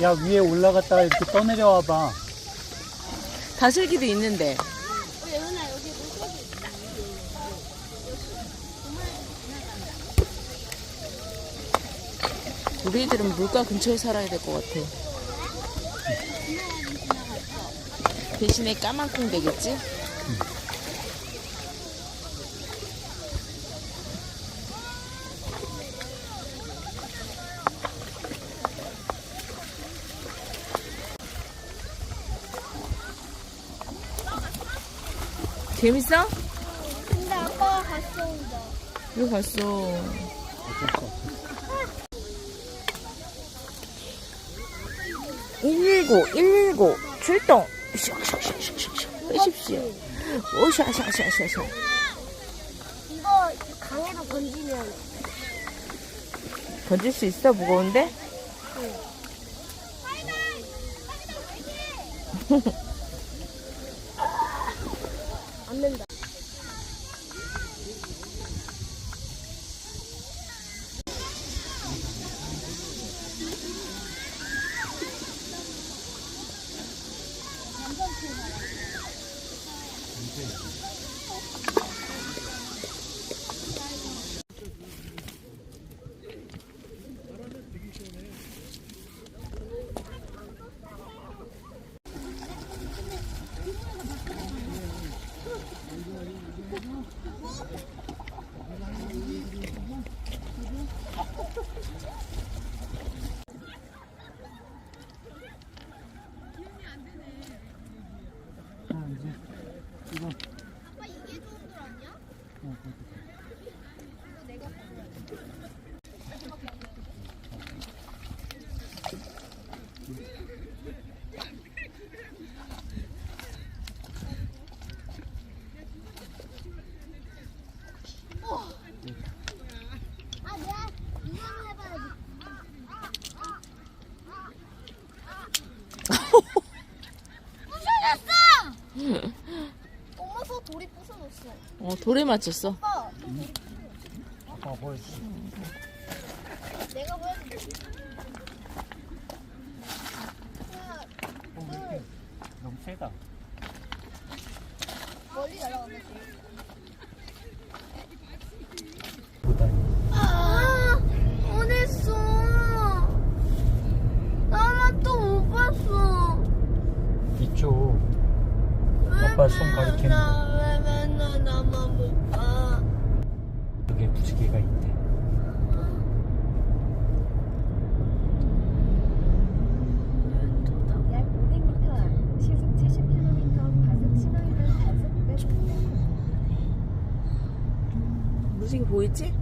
야, 위에 올라갔다가 이렇게 떠내려와 봐. 다슬기도 있는데. 예은아 여기 물고기 있다. 우리 애들은 물가 근처에 살아야 될 것 같아. 대신에 까만콩 되겠지? 재밌어? 근데 아빠가 갔어 혼자. 왜 갔어? 119 출동. 빼십시오. 오샤샤샤샤샤. 이거 강에도 던지면 던질 수 있어? 무거운데? 안 된다. 아빠 이게 좋은 줄 아냐? 이거 내가 아 내가 이거는 해봐야지. 부서졌어! 엄마서 돌이 부서졌어. 돌에 맞췄어. 아빠 아빠 보여줘. 내가 보여줄게. 하나 너무 세다. 멀리 날아갔네. 보다니. 아 어딨어? 나만 또 못 봤어. 이쪽. 아빠 손 가리키는 거. 왜 맨날 나만 못 봐? 여기에 무지개가 있대. 약 500m, 시속 70km 과속 신호위반 단속 구간입니다. 무지개 보이지?